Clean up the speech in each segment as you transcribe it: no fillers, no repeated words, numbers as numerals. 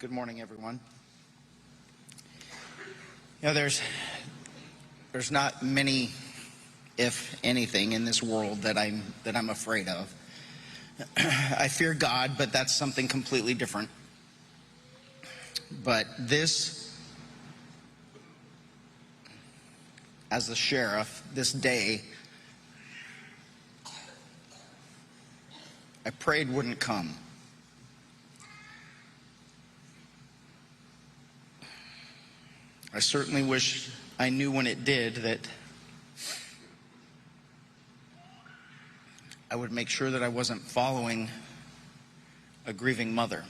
Good morning, everyone. You know, there's not many, if anything, in this world that I'm afraid of. I fear God, but that's something completely different. But this, as the sheriff, this day, I prayed wouldn't come. I certainly wish I knew when it did that I would make sure that I wasn't following a grieving mother.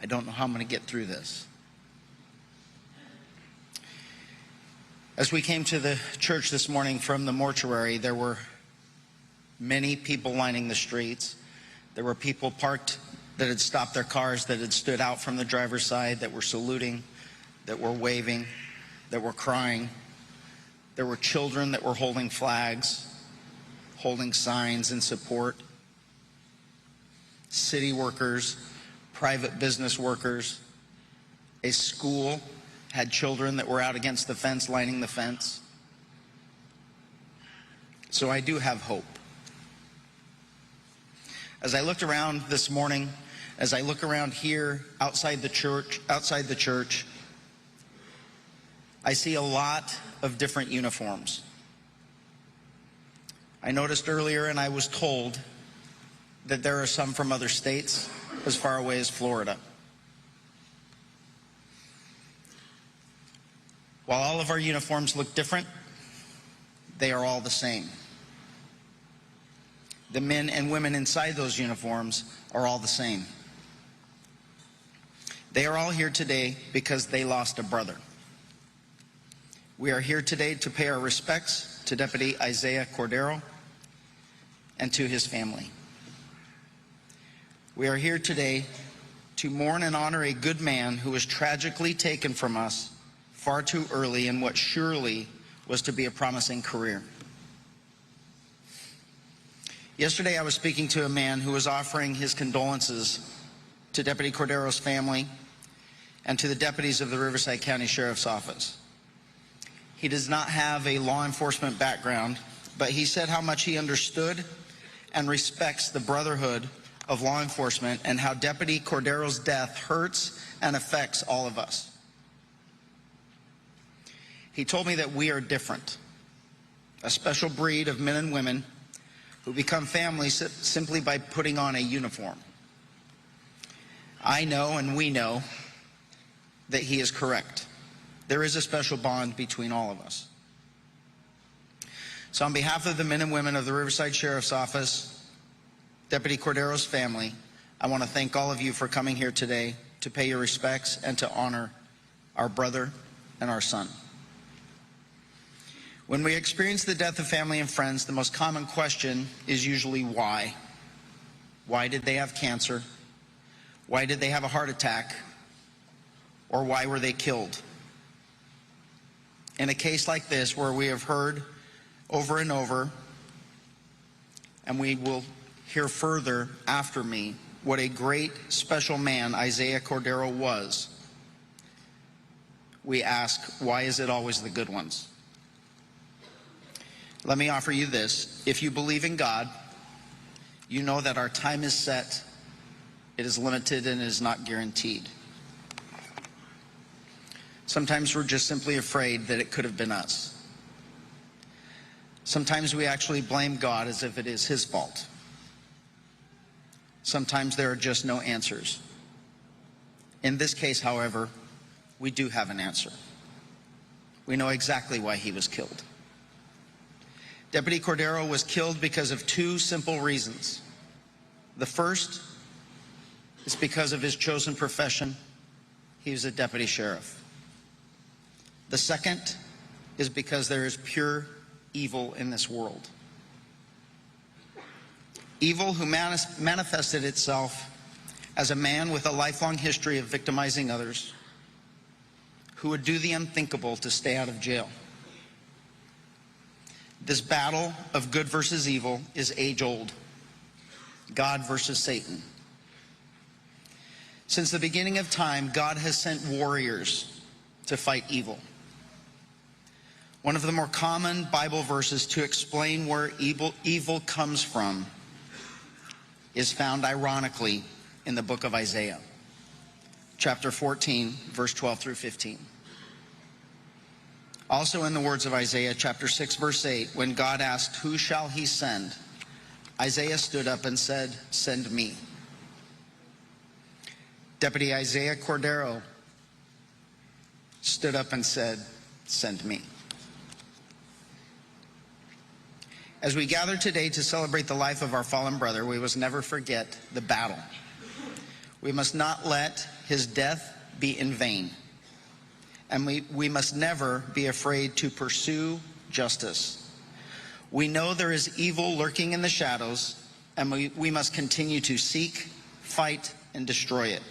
I don't know how I'm going to get through this. As we came to the church this morning from the mortuary, there were many people lining the streets. There were people parked that had stopped their cars, that had stood out from the driver's side, that were saluting, that were waving, that were crying. There were children that were holding flags, holding signs in support. City workers, private business workers. A school had children that were out against the fence, lining the fence. So I do have hope. As I looked around this morning, as I look around here outside the church, I see a lot of different uniforms. I noticed earlier, and I was told, that there are some from other states as far away as Florida. While all of our uniforms look different, they are all the same. The men and women inside those uniforms are all the same. They are all here today because they lost a brother. We are here today to pay our respects to Deputy Isaiah Cordero and to his family. We are here today to mourn and honor a good man who was tragically taken from us far too early in what surely was to be a promising career. Yesterday I was speaking to a man who was offering his condolences to Deputy Cordero's family and to the deputies of the Riverside County Sheriff's Office. He does not have a law enforcement background, but he said how much he understood and respects the brotherhood of law enforcement and how Deputy Cordero's death hurts and affects all of us. He told me that we are different, a special breed of men and women who become family simply by putting on a uniform. I know and we know that he is correct. There is a special bond between all of us. So on behalf of the men and women of the Riverside Sheriff's Office, Deputy Cordero's family, I want to thank all of you for coming here today to pay your respects and to honor our brother and our son. When we experience the death of family and friends, the most common question is usually why. Why did they have cancer? Why did they have a heart attack? Or why were they killed? In a case like this, where we have heard over and over, and we will hear further after me, what a great special man Isaiah Cordero was, we ask, why is it always the good ones? Let me offer you this. If you believe in God, you know that our time is set, it is limited, and it is not guaranteed. Sometimes we're just simply afraid that it could have been us. Sometimes we actually blame God as if it is his fault. Sometimes there are just no answers. In this case, however, we do have an answer. We know exactly why he was killed. Deputy Cordero was killed because of two simple reasons. The first is because of his chosen profession. He was a deputy sheriff. The second is because there is pure evil in this world. Evil who manifested itself as a man with a lifelong history of victimizing others, who would do the unthinkable to stay out of jail. This battle of good versus evil is age-old. God versus Satan. Since the beginning of time, God has sent warriors to fight evil. One of the more common Bible verses to explain where evil comes from is found ironically in the book of Isaiah, chapter 14, verse 12 through 15. Also in the words of Isaiah, chapter 6, verse 8, when God asked, "Who shall he send?" Isaiah stood up and said, "Send me." Deputy Isaiah Cordero stood up and said, "Send me." As we gather today to celebrate the life of our fallen brother, we must never forget the battle. We must not let his death be in vain. And we must never be afraid to pursue justice. We know there is evil lurking in the shadows, and we must continue to seek, fight, and destroy it.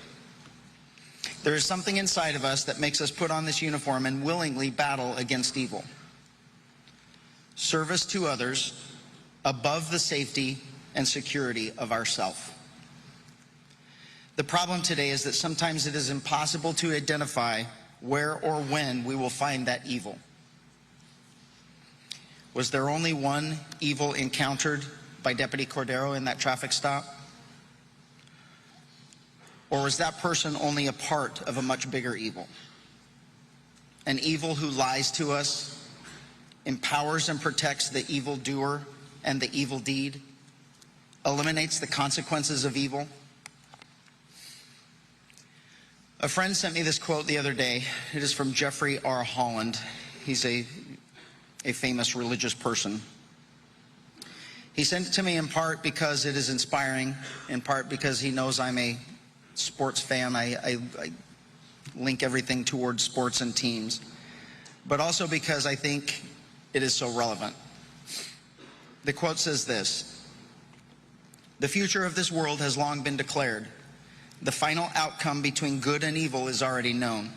There is something inside of us that makes us put on this uniform and willingly battle against evil. Service to others above the safety and security of ourself. The problem today is that sometimes it is impossible to identify where or when we will find that evil. Was there only one evil encountered by Deputy Cordero in that traffic stop? Or was that person only a part of a much bigger evil? An evil who lies to us, empowers and protects the evildoer and the evil deed, eliminates the consequences of evil. A friend sent me this quote the other day. It is from Jeffrey R. Holland. He's a famous religious person. He sent it to me in part because it is inspiring, in part because he knows I'm a sports fan. I link everything towards sports and teams, but also because I think it is so relevant. The quote says this: "The future of this world has long been declared. The final outcome between good and evil is already known.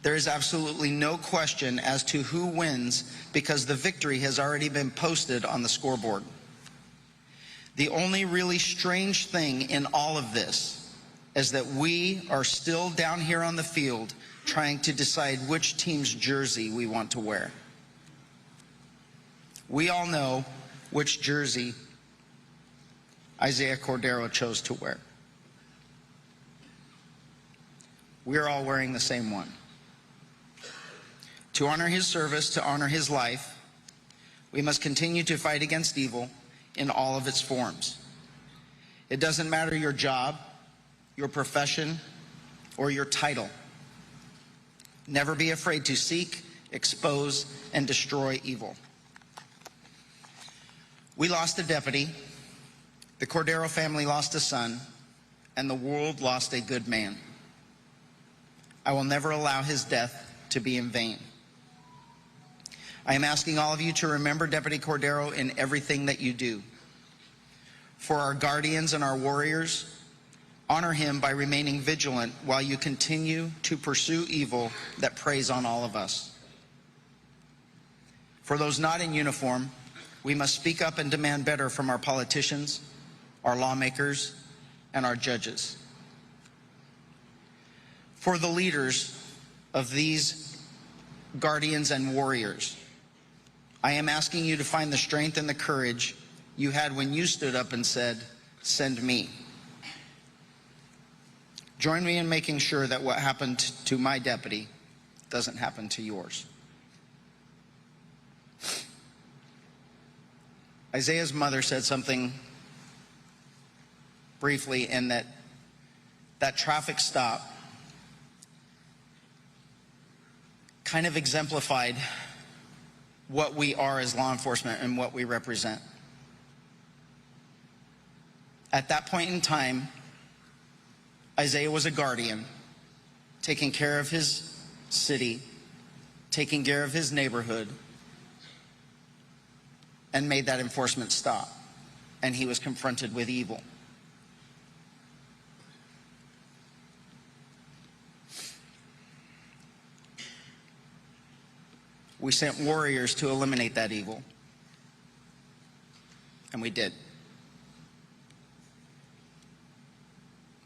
There is absolutely no question as to who wins because the victory has already been posted on the scoreboard. The only really strange thing in all of this is that we are still down here on the field trying to decide which team's jersey we want to wear. We all know which jersey Isaiah Cordero chose to wear. We are all wearing the same one. To honor his service, to honor his life, we must continue to fight against evil in all of its forms. It doesn't matter your job, your profession, or your title. Never be afraid to seek, expose, and destroy evil. We lost a deputy, the Cordero family lost a son, and the world lost a good man. I will never allow his death to be in vain. I am asking all of you to remember Deputy Cordero in everything that you do. For our guardians and our warriors, honor him by remaining vigilant while you continue to pursue evil that preys on all of us. For those not in uniform, we must speak up and demand better from our politicians, our lawmakers, and our judges. For the leaders of these guardians and warriors, I am asking you to find the strength and the courage you had when you stood up and said, "Send me." Join me in making sure that what happened to my deputy doesn't happen to yours. Isaiah's mother said something briefly in that traffic stop kind of exemplified what we are as law enforcement and what we represent. At that point in time, Isaiah was a guardian, taking care of his city, taking care of his neighborhood, and made that enforcement stop. And he was confronted with evil. We sent warriors to eliminate that evil. And we did.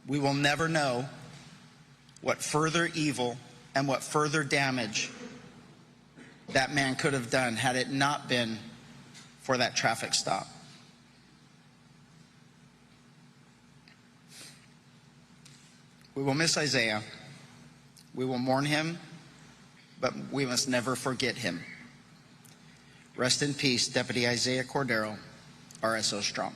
We will never know what further evil and what further damage that man could have done had it not been for that traffic stop. We will miss Isaiah. We will mourn him, but we must never forget him. Rest in peace, Deputy Isaiah Cordero, RSO Strong.